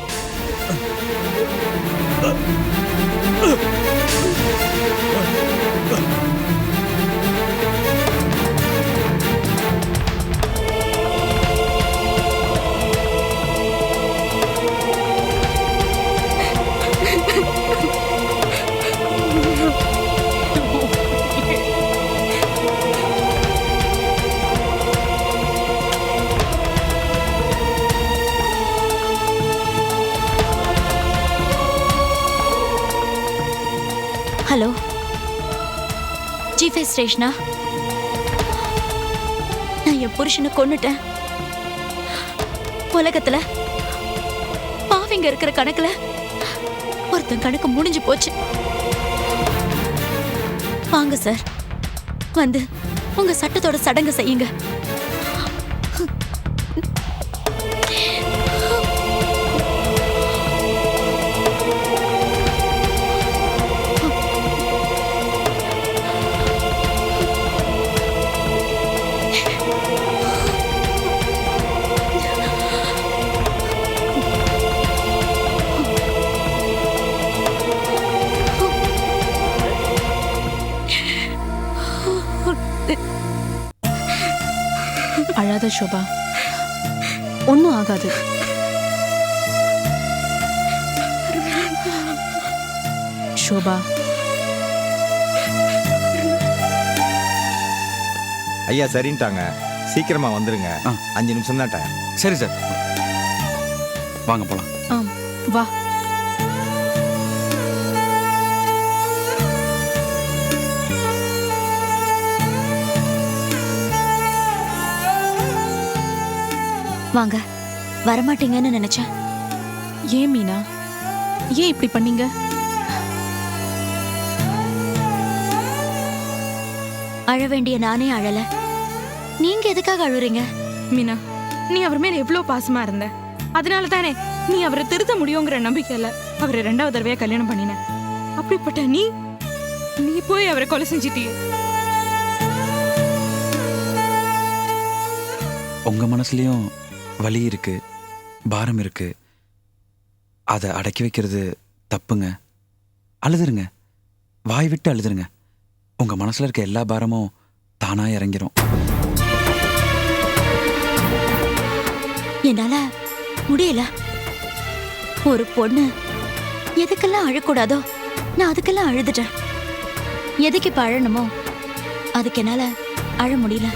ஹலோ, ஜிஃபே ஸ்டேஷனா? நான் என் புருஷனை கொன்னுட்டேன். உலகத்துல பாவிங்க இருக்கிற கணக்குல ஒருத்தன் கணக்கு முடிஞ்சு போச்சு. வாங்க சார், வந்து உங்க சட்டத்தோட சடங்கு செய்யுங்க. அழாத சோபா, ஒன்னும் ஆகாது. சோபா, ஐயா சரின்ட்டாங்க. சீக்கிரமா வந்துருங்க. 5 நிமிஷம் தான் டைம். சரி சார், வாங்க போலாம். வா. வாங்க. வரமாட்டீங்கன்னு நினைச்சேன். ஏன் மீனா, ஏன் இப்படி பண்ணீங்க? அழ வேண்டிய நானே அழல. நீங்க எதுக்காக அழுறீங்க? மீனா, நீ அவர் மேல எவ்வளவு பாசமா இருந்த. அதனால தானே நீ அவரை திருத்த முடியுங்கிற நம்பிக்கையில அவரை 2வது தடவையா கல்யாணம் பண்ணின. அப்படிப்பட்ட நீ போய் அவரை கொலை செஞ்சிட்டியே. உங்க மனசுலயும் வலி இருக்கு, பாரம் இருக்கு. அதை அடக்கி வைக்கிறது தப்புங்க. அழுதுருங்க, வாய் விட்டு அழுதுருங்க. உங்க மனசுல இருக்க எல்லா பாரமும் தானா இறங்கிரும். என்னால முடியல. ஒரு பொண்ணு எதுக்கெல்லாம் அழக்கூடாதோ நான் அதுக்கெல்லாம் அழுதுட்டேன். எதுக்கு இப்ப அழணுமோ அதுக்கு என்னால அழ முடியல.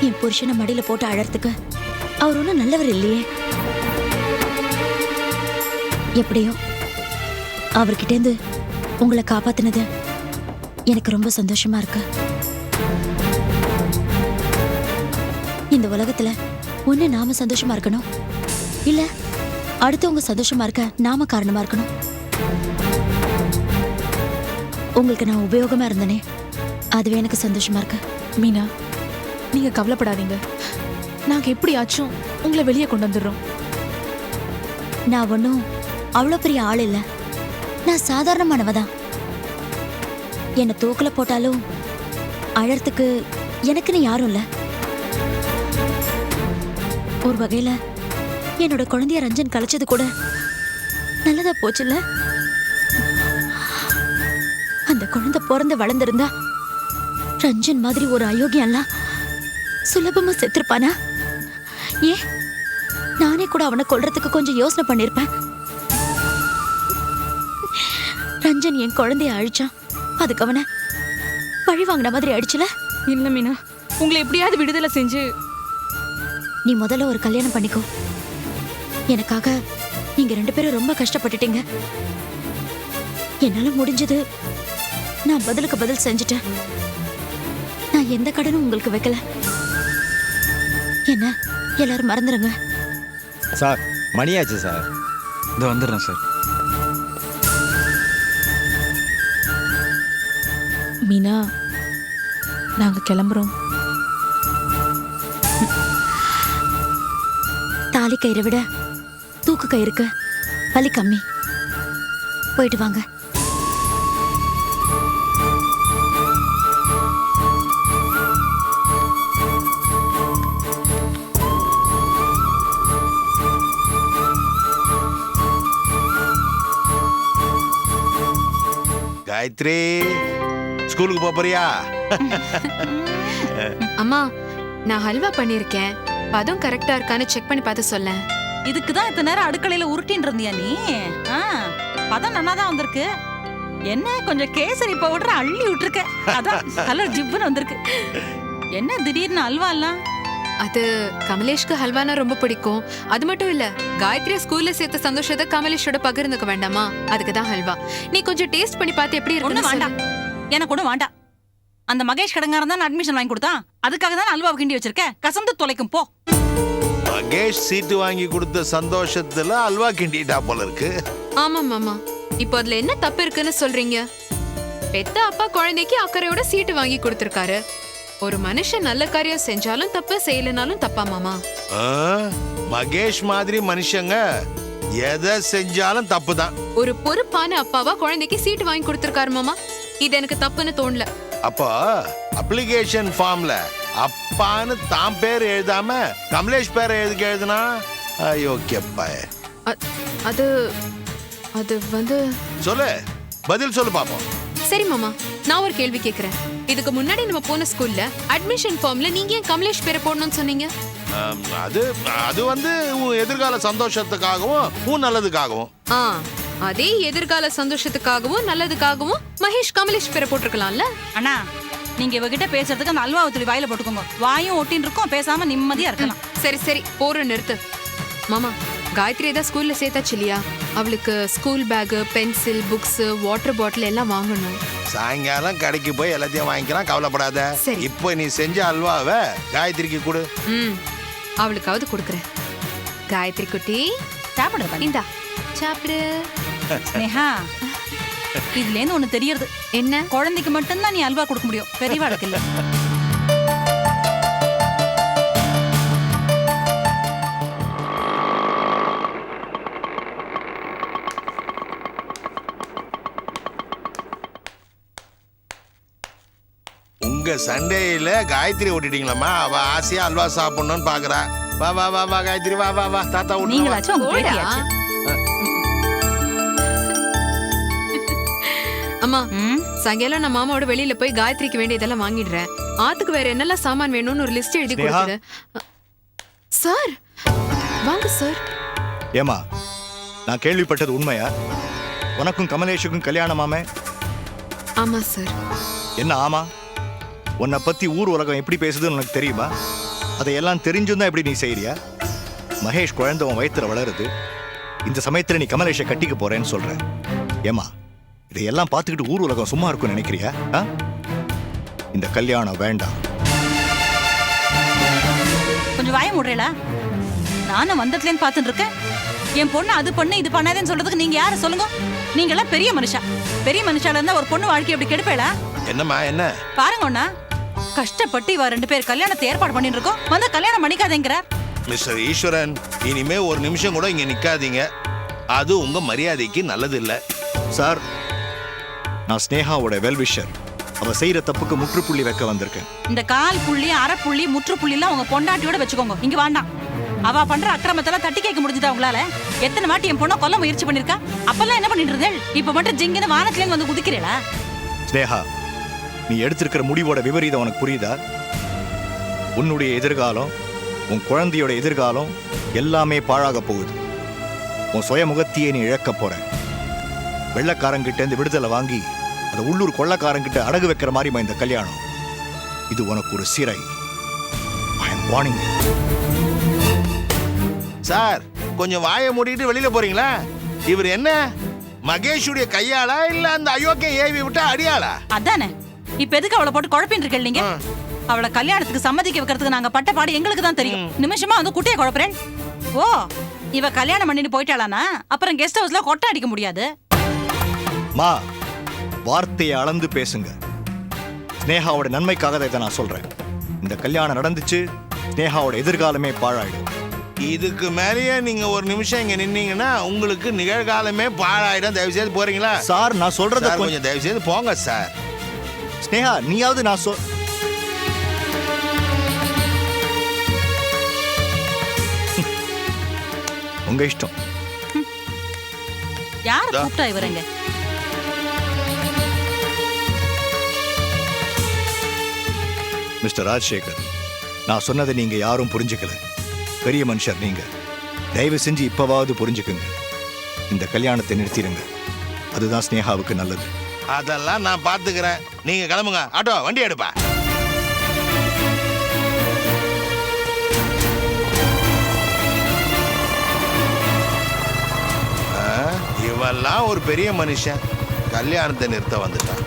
என் புருஷனை மடியில போட்டு அழறதுக்கு அவர் ஒன்றும் நல்லவர் இல்லையே. எப்படியோ அவர்கிட்டேருந்து உங்களை காப்பாத்தினது எனக்கு ரொம்ப சந்தோஷமா இருக்கு. இந்த உலகத்துல ஒண்ணு நாம சந்தோஷமா இருக்கணும், இல்ல அடுத்தவங்க சந்தோஷமா இருக்க நாம காரணமா இருக்கணும். உங்களுக்கு நான் உபயோகமா இருந்தனே, அதுவே எனக்கு சந்தோஷமா இருக்கு. மீனா, நீங்க கவலைப்படாதீங்க. நாங்க எப்படியாச்சும் உங்களை வெளியே கொண்டு வந்துடுறோம். நான் ஒன்றும் அவ்வளோ பெரிய ஆள் இல்லை. நான் சாதாரணமானவ தான். என்னை தூக்கில் போட்டாலும் அழறதுக்கு எனக்குன்னு யாரும் இல்லை. ஒரு வகையில் என்னோட குழந்தைய ரஞ்சன் கலைச்சது கூட நல்லதா போச்சுல்ல. அந்த குழந்தை பிறந்து வளர்ந்திருந்தா ரஞ்சன் மாதிரி ஒரு அயோக்கியெல்லாம் சுலபமா செத்துருப்பானா? ஏன் நானே கூட அவனை கொல்றதுக்கு கொஞ்சம் யோசனை பண்ணிருப்பேன். ரஞ்சன் என் குழந்தைய அழிச்சான், அதுக்கு அவனை பழி வாங்கின மாதிரி அடிச்சுல. இல்ல மீனா, உங்களை எப்படியாவது விடுதலை செஞ்சு நீ முதல்ல ஒரு கல்யாணம் பண்ணிக்கோ. எனக்காக நீங்க 2 பேரும் ரொம்ப கஷ்டப்பட்டுட்டீங்க. என்னால முடிஞ்சது நான் பதிலுக்கு பதில் செஞ்சுட்டேன். நான் எந்த கடனும் உங்களுக்கு வைக்கல. என்ன எல்லாரும் மறந்துடுங்க. சார் மணியாச்சு சார். இதோ வந்துடுறேன் சார். மீனா, நாங்க கிளம்புறோம். தாலி கயிறை விட தூக்கு கயிறுக்கு வலி கம்மி. போயிட்டு வாங்க. காயத்ரி, ஸ்கூலுக்கு போறியா? அம்மா, நான் ஹல்வா பண்ணிருக்கேன். பதம் கரெக்டா இருக்கான்னு செக் பண்ணி பார்த்து சொல்ல. இதுக்கு தான் இத்தனை நேரம் அடுக்கலையில உருட்டின்னு இருந்தியா நீ? பதம் நல்லா தான் வந்திருக்கு. என்ன கொஞ்சம் கேசரி பவுடர் அள்ளி விட்டுருக்க, அதான் கலர் ஜிப்புன்னு வந்திருக்கு. என்ன திடீர்னு அல்வாலாம்? அது கமலேஷ்க்கு ஹல்வானா ரொம்ப பிடிக்கும். அது மட்டும் இல்ல, காயத்ரி ஸ்கூல்ல சேர்த்த சந்தோஷத்தை கமலேஷோட பகிர்ந்துக்க வேண்டாமா? அதுக்கு தான் ஹல்வா. நீ கொஞ்சம் டேஸ்ட் பண்ணி பார்த்து எப்படி ஒண்ணு இருக்குன்னு வேண்டாம், எனக்கு ஒன்றும் வேண்டாம். அந்த மகேஷ் கடங்காரன் தான் அட்மிஷன் வாங்கி கொடுத்தான். அதுக்காக தான் அல்வா கிண்டி வச்சிருக்க. கசந்து தொலைக்கும் போ. மகேஷ் சீட்டு வாங்கி கொடுத்த சந்தோஷத்துல அல்வா கிண்டிட்டா போல இருக்கு. ஆமா மாமா, இப்போ அதுல என்ன தப்பு இருக்குன்னு சொல்றீங்க? பெத்த அப்பா குழந்தைக்கு அக்கறையோட சீட்டு வாங்கி கொடுத்திருக்காரு. ஒரு மனுஷன் நல்ல காரியம் செஞ்சாலும் தப்பு, செய்யலனாலும் தப்பா மாமா? மகேஷ் மாதிரி மனுஷங்க எதை செஞ்சாலும் தப்பு தான். ஒரு பொறுப்பான அப்பாவா குழந்தைக்கு சீட்டு வாங்கி கொடுத்திருக்காரு மாமா. இது எனக்கு தப்புன்னு தோணல. அப்போ அப்ளிகேஷன் ஃபார்ம்ல அப்பான்னு தாம் பேர் எழுதாம கமலேஷ் பேர் எழுதுனா அயோக்கியப்பா. அது அது வந்து சொல்லு, பதில் சொல்லு பாப்போம். சரி மாமா, நான் ஒரு கேள்வி கேக்குறேன். இதுக்கு முன்னாடி நம்ம போன ஸ்கூல்ல அட்மிஷன் ஃபார்ம்ல நீங்க ஏன் கமலேஷ் பேரை போடணும்னு சொன்னீங்க? அது அது வந்து உன் எதிர்கால சந்தோஷத்துக்காகவும் உன் நல்லதுக்காகவும். அதே எதிர்கால சந்தோஷத்துக்காகவும் நல்லதுக்காகவும் மகேஷ் கமலேஷ் பேரை போட்டிருக்கலாம்ல. அண்ணா, நீங்க இவகிட்ட பேசுறதுக்கு அந்த அல்வா ஊத்தி வாயில போட்டுக்கோங்க. வாயும் ஒட்டின்னு இருக்கும், பேசாம நிம்மதியா இருக்கலாம். சரி சரி, போற நிறுத்து. மாமா, காயத்ரி தான் ஸ்கூல்ல சேர்த்தாச்சு இல்லையா? அவளுக்கு school bag, pencil, books, water bottle எல்லாம் வாங்கணும். சாயங்காலம் கடைக்கு போய் எல்லாத்தையும் வாங்கிக்கலாம், கவலைப்படாத. இப்போ நீ செஞ்ச அல்வாவை காயத்ரிக்கு கொடு. அவளுக்காவது கொடுக்குறேன். காயத்ரி குட்டி, சாப்பிடு. இந்தா சாப்பிடு. ஸ்னேகா, இதுல இருந்து ஒண்ணு தெரியறது. என்ன? குழந்தைக்கு மட்டும்தான் நீ அல்வா கொடுக்க முடியும், பெரியவாளுக்கு இல்ல. உங்க சண்டேல காயத்ரி ஓட்டிட்டீங்களாமா? அவ ஆசையா அல்வா சாப்பிடணும்னு பாக்குறா. வா வா வா வா காயத்ரி, வா வா வா. தாத்தா ஓட்டு. நீங்களாச்சும் உங்க பேட்டியாச்சு. அம்மா, சாயங்காலம் நான் மாமாவோட வெளியில போய் காயத்ரிக்கு வேண்டியதெல்லாம் வாங்கிடுறேன். ஆத்துக்கு வேற என்னெல்லாம் சாமான் வேணும்னு ஒரு லிஸ்ட் எழுதி கொடுத்துரு. சார் வாங்க சார். ஏமா, நான் கேள்விப்பட்டது உண்மையா? உனக்கும் கமலேஷுக்கும் கல்யாணமாமே? ஆமா சார். என்ன ஆமா? உன்னை பத்தி ஊர் உலகம் எப்படி பேசுதுன்னு உனக்கு தெரியுமா? அதையெல்லாம் தெரிஞ்சும் தான் எப்படி நீ செய்யறியா? மகேஷ் குழந்தை உன் வயித்துல வளருது. இந்த சமயத்துல நீ கமலேஷை கட்டிக்க போறேன்னு சொல்ற. ஏமா, இதையெல்லாம் பார்த்துக்கிட்டு ஊர் உலகம் சும்மா இருக்கும்னு நினைக்கிறியா? இந்த கல்யாணம் வேண்டாம். கொஞ்சம் வாய முடுறேளா? நானும் வந்ததுலேன்னு பார்த்துட்டு இருக்கேன். என் பொண்ணு அது பொண்ணு இது பண்ணாதேன்னு சொல்றதுக்கு நீங்க யாரு சொல்லுங்க? நீங்க எல்லாம் பெரிய மனுஷா. பெரிய மனுஷால இருந்தா ஒரு பொண்ணு வாழ்க்கை எப்படி கெடுப்பேளா? என்னம்மா என்ன பாருங்க அண்ணா, கஷ்டப்பட்டு இவ 2 பேர் கல்யாணத்தை ஏற்பாடு பண்ணிட்டு இருக்கோம், வந்து கல்யாணம் பண்ணிக்காதேங்கிறார். மிஸ்டர் ஈஸ்வரன், இனிமே ஒரு நிமிஷம் கூட இங்க நிக்காதீங்க. அது உங்க மரியாதைக்கு நல்லது இல்ல. சார், நான் ஸ்னேகாவோட வெல்விஷர். அவ செய்யற தப்புக்கு முற்றுப்புள்ளி வைக்க வந்திருக்கேன். இந்த கால் புள்ளி, அரை புள்ளி, முற்றுப்புள்ளி எல்லாம் உங்க பொண்டாட்டியோட வச்சுக்கோங்க. இங்க வேண்டாம். அவ பண்ற அக்கிரமத்தெல்லாம் தட்டி கேட்க முடிஞ்சுதா உங்களால? எத்தனை வாட்டி என் பொண்ணை கொல்ல முயற்சி பண்ணிருக்கா? அப்பெல்லாம் என்ன பண்ணிட்டு இருந்தேன்? இப்ப மட்டும் ஜிங்கன்னு வானத்துல இருந்து வந்து குதிக்கிறீங்களா? ஸ்னேகா, நீ எடுத்திருக்கிற முடிவோட விபரீதம் உனக்கு புரியுதா? உன்னுடைய எதிர்காலம், உன் குழந்தையோட எதிர்காலம் எல்லாமே பாழாக போகுது. உன் சுயமுகத்தையே நீ இழக்க போற. வெள்ளக்காரங்கிட்ட இருந்து விடுதலை வாங்கி அதை உள்ளூர் கொள்ளக்காரங்கிட்ட அடகு வைக்கிற மாதிரி இந்த கல்யாணம். இது உனக்கு ஒரு சிறை. ஐ அம் வார்னிங் யூ. சார், கொஞ்சம் வாயை மூடிட்டு வெளியில போறீங்களா? இவர் என்ன மகேஷுடைய கையாளா இல்ல அந்த அயோக்கியம் ஏவி விட்டா அடியாளா? அதானே, இப்ப எதுக்கு அவளை போட்டு குழப்பின்னு இருக்கீங்க நீங்க? அவளை கல்யாணத்துக்கு சம்மதிக்க வைக்கிறதுக்கு நாங்க பட்ட பாடு எங்களுக்கு தான் தெரியும். நிமிஷமா வந்து குட்டியை குழப்பறேன். ஓ, இவ கல்யாணம் பண்ணிட்டு போயிட்டாளானா அப்புறம் கெஸ்ட் ஹவுஸ்ல கொட்டை அடிக்க முடியாது. மா, வார்த்தையை அளந்து பேசுங்க. ஸ்னேகாவோட நன்மைக்காக தான் இதை நான் சொல்றேன். இந்த கல்யாணம் நடந்துச்சு, ஸ்னேகாவோட எதிர்காலமே பாழாயிடும். இதுக்கு மேலேயே நீங்க ஒரு நிமிஷம் இங்க நின்னீங்கன்னா உங்களுக்கு நிகழ்காலமே பாழாயிடும். தயவு செய்து போறீங்களா? சார், நான் சொல்றத கொஞ்சம் தயவு செய்து போங்க சார். ஸ்னேகா, நீயாவது நான் உங்க இஷ்டம். யார் கூப்பிட்டா இவரங்க? மிஸ்டர் ராஜசேகர், நான் சொன்னதை நீங்க யாரும் புரிஞ்சுக்கல. பெரிய மனுஷர் நீங்க. தயவு செஞ்சு இப்பவாவது புரிஞ்சுக்குங்க. இந்த கல்யாணத்தை நிறுத்திடுங்க. அதுதான் ஸ்னேகாவுக்கு நல்லது. அதெல்லாம் நான் பாத்துக்கிறேன். நீங்க கிளம்புங்க. ஆட்டோ வண்டி எடுப்பா. இவெல்லாம் ஒரு பெரிய மனுஷன் கல்யாணத்தை நிறுத்த வந்துட்டான்.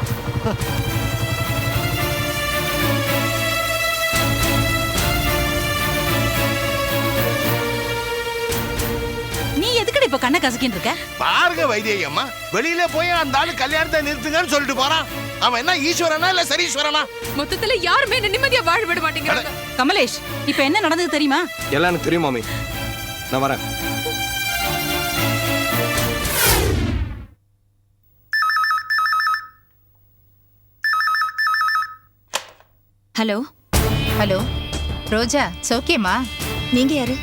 நீ எதுக்கடி இப்ப கண்ணை கசக்கின்னு இருக்க? பாருங்க வைத்தியம்மா, வெளியில போய் அந்த ஆளு கல்யாணத்தை நிறுத்துங்கன்னு சொல்லிட்டு போறான். அவன் என்ன ஈஸ்வரனா இல்ல சரீஸ்வரனா? மொத்தத்துல யாருமே நிம்மதியா வாழ விட மாட்டேங்கிறாங்க. கமலேஷ், இப்ப என்ன நடந்தது தெரியுமா? எல்லாம் எனக்கு தெரியும் மாமி. நான் வரேன். ஹலோ. ஹலோ ரோஜா, சௌக்கியமா? நீங்க யாரு?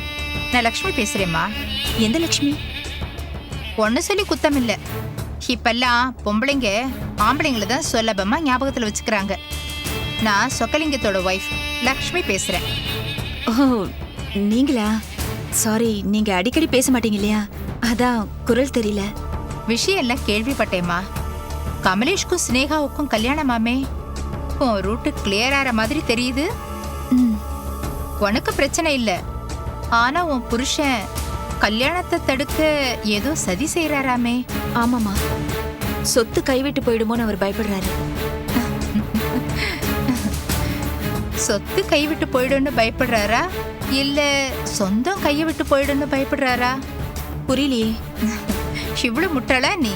நான் லக்ஷ்மி பேசுறேம்மா. எந்த லக்ஷ்மி? ஒன்னு சொல்லி குத்தம் இல்ல. இப்பெல்லாம் பொம்பளைங்க ஆம்பளைங்களை தான் சுலபமா ஞாபகத்துல வச்சுக்கிறாங்க. நான் சொக்கலிங்கத்தோட ஒய்ஃப் லக்ஷ்மி பேசுறேன். ஓ, நீங்களா? சாரி, நீங்க அடிக்கடி பேச மாட்டீங்க இல்லையா, அதான் குரல் தெரியல. விஷயம் எல்லாம் கேள்விப்பட்டேம்மா. கமலேஷ்க்கும் ஸ்னேகாவுக்கும் கல்யாணமாமே. உன் ரூட்டு கிளியர் ஆற மாதிரி தெரியுது. உனக்கு பிரச்சனை இல்ல. ஆனா உன் புருஷன் கல்யாணத்தை தடுக்க ஏதோ சதி செய்யறாராமே. ஆமாமா, சொத்து கைவிட்டு போயிடுமோன்னு அவர் பயப்படுறாரு. சொத்து கைவிட்டு போயிடும்னு பயப்படுறாரா இல்ல சொந்தம் கையை விட்டு போயிடும்னு பயப்படுறாரா? புரியலையே. இவ்வளவு முட்டாளா நீ?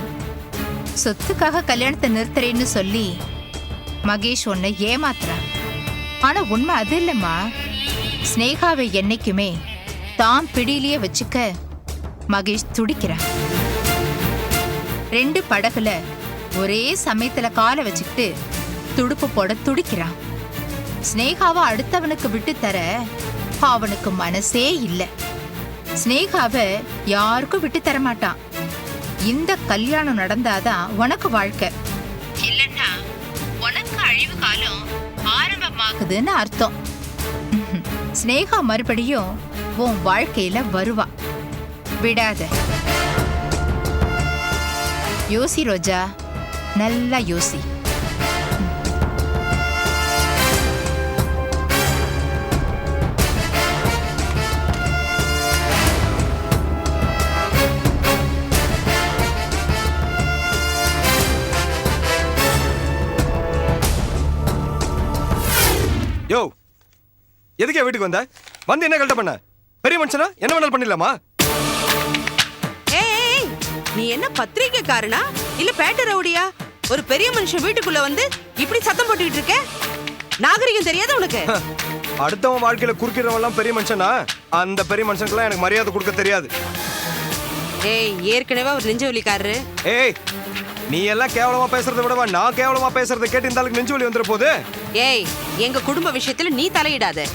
சொத்துக்காக கல்யாணத்தை நிறுத்துறேன்னு சொல்லி மகேஷ் உன்னை ஏமாத்துறான். ஆனா உண்மை அது இல்லம்மா. ஸ்னேகாவை என்னைக்குமே தான் பிடியிலேயே வச்சுக்க மகேஷ் துடிக்கிறான். 2 படகுல ஒரே சமயத்துல காலை வச்சுக்கிட்டு துடுப்பு போட துடிக்கிறான். ஸ்னேகாவை அடுத்தவனுக்கு விட்டு தர அவனுக்கு மனசே இல்லை. ஸ்னேகாவை யாருக்கும் விட்டு தர மாட்டான். இந்த கல்யாணம் நடந்தாதான் உனக்கு வாழ்க்கை, இல்லன்னா உனக்கு அழிவு காலம் ஆரம்பமாகுதுன்னு அர்த்தம். ஸ்னேகா மறுபடியும் உன் வாழ்க்கையில வருவா. விடாத. யோசி ரோஜா, நல்லா யோசி. யோ, எதுக்கு வீட்டுக்கு வந்த? வந்து என்ன கல்ட்ட பண்ண? பெரிய மனுஷனா என்ன வேணாலும் பண்ணிடலாமா? நீ என்ன பத்திரிக்கைக்காரனா இல்ல பேட்ட ரவுடியா? ஒரு பெரிய மனுஷன் வீட்டுக்குள்ள வந்து இப்படி சத்தம் போட்டுக்கிட்டு இருக்க? நாகரிகம் தெரியாத உனக்கு? அடுத்தவன் வாழ்க்கையில குறுக்கிறவெல்லாம் பெரிய மனுஷனா? அந்த பெரிய மனுஷனுக்குலாம் எனக்கு மரியாதை கொடுக்க தெரியாது. ஏய், ஏற்கனவே ஒரு நெஞ்சு வலிக்காரரு. ஏய், நீ எல்லாம் கேவலமா பேசுறத விடவா நான் கேவலமா பேசுறத கேட்டு இந்த ஆளுக்கு நெஞ்சு வலி வந்துற போது? ஏய், எங்க குடும்ப விஷயத்துல நீ தலையிடாத.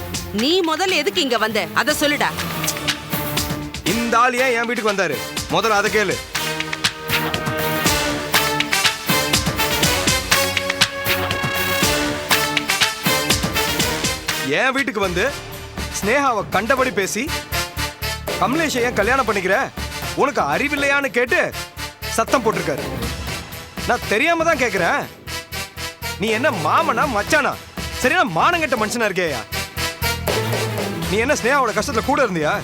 நீ முதல்ல எதுக்கு இங்க வந்த அத சொல்லுடா. இந்த ஆள் ஏன் என் வீட்டுக்கு வந்தாரு? முதல்ல அதை கேளு. என் வீட்டுக்கு வந்து ஸ்னேகாவை கண்டபடி பேசி கமலேஷை ஏன் கல்யாணம் பண்ணிக்கிற, உனக்கு அறிவில்லையான்னு கேட்டு சத்தம் போட்டிருக்காரு. நான் தெரியாம தான் கேக்குறேன். நீ என்ன மாமனா மச்சானா? சரியா மானங்கட்ட மனுஷனா இருக்கேயா? நீ என்ன ஸ்னேகாவோட கஷ்டத்துல கூட இருந்தியா?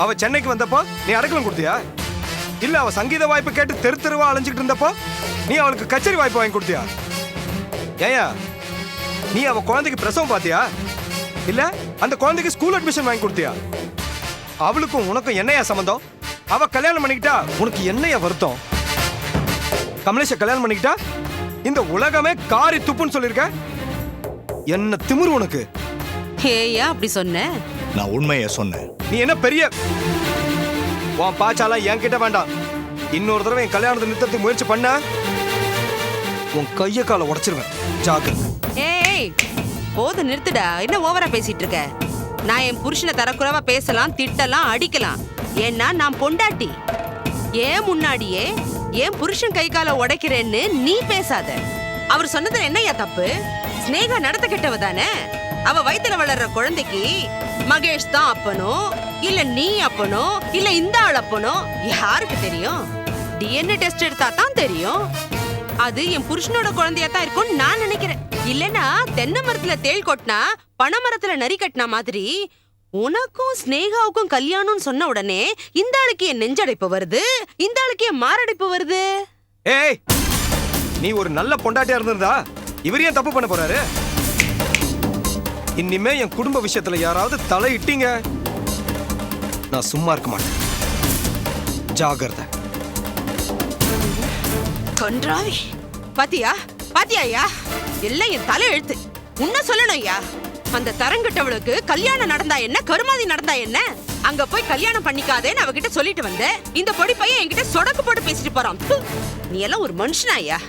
அவ சென்னைக்கு வந்தப்போ நீ அடக்கலம் கொடுத்தியா? இல்ல அவ சங்கீத வாய்ப்பு கேட்டு தெரு தெருவா அலைஞ்சிட்டு இருந்தப்போ நீ அவளுக்கு கச்சேரி வாய்ப்பு வாங்கி கொடுத்தியா? ஏயா, நீ அவ குழந்தைக்கு பிரசவம் பாத்தியா? இல்ல அந்த குழந்தைக்கு ஸ்கூல் அட்மிஷன் வாங்கி கொடுத்தியா? அவளுக்கும் உனக்கும் என்னையா சம்பந்தம்? அவ கல்யாணம் பண்ணிக்கிட்டா உனக்கு என்னையா வருத்தம்? கமலேஷ கல்யாணம் பண்ணிக்கிட்டா இந்த உலகமே காரி துப்புன்னு சொல்லிருக்க. என்ன திமிரு உனக்கு? ஏயா அப்படி சொன்ன? நான் உண்மையை சொன்னேன். நீ என்ன பெரிய உன் பாச்சாலாம் என்கிட்ட வேண்டாம். இன்னொரு தடவை என் கல்யாணத்தை நிறுத்தத்துக்கு முயற்சி பண்ண உன் கைய காலை உடைச்சிருவேன். ஜாக்கிரதை. ஏய், போது நிறுத்துடா. என்ன ஓவரா பேசிட்டு இருக்க? நான் என் புருஷனை தரக்குறைவா பேசலாம், திட்டலாம், அடிக்கலாம். ஏன்னா நான் பொண்டாட்டி. ஏன் முன்னாடியே என் புருஷன் கை காலை உடைக்கிறேன்னு நீ பேசாத. அவர் சொன்னதுல என்னையா தப்பு? ஸ்னேகா நடத்த கெட்டவ தானே. அவ வயித்துல வளர்ற குழந்தைக்கு மகேஷ் தான் அப்பனோ, இல்ல நீ அப்பனோ, இல்ல இந்த ஆள் அப்பனோ யாருக்கு தெரியும்? டிஎன்ஏ டெஸ்ட் எடுத்தா தான் தெரியும். அது என் புருஷனோட குழந்தையா தான் இருக்கும்னு நான் நினைக்கிறேன். இல்லனா தென்னை மரத்துல தேள் கொட்டினா பனை மரத்துல நரி கட்டினா மாதிரி உனக்கும் ஸ்னேகாவுக்கும் கல்யாணம்னு சொன்ன உடனே இந்த ஆளுக்கு என் நெஞ்சடைப்பு வருது, இந்த ஆளுக்கு என் மாரடைப்பு வருது. ஏய், நீ ஒரு நல்ல பொண்டாட்டியா இருந்திருந்தா இவர் ஏன் தப்பு பண்ண போறாரு? இனிமே என் குடும்ப விஷயத்துல யாராவது தலையிட்டீங்க நான் சும்மா இருக்க மாட்டேன். ஜாகிரதை. கொன்றாவி. பாத்தியா பாத்தியா ஐயா, எல்லாம் என் தலை எழுத்து. உன்ன சொல்லணும் ஐயா, அந்த தரங்கிட்டவளுக்கு கல்யாணம் நடந்தா என்ன, கருமாதி நடந்தா என்ன? அங்க போய் கல்யாணம் பண்ணிக்காதேன்னு அவகிட்ட சொல்லிட்டு வந்தேன். இந்த பொடி பையன் என்கிட்ட சொடக்கு போட்டு பேசிட்டு போறான். நீ எல்லாம் ஒரு மனுஷனா ஐயா?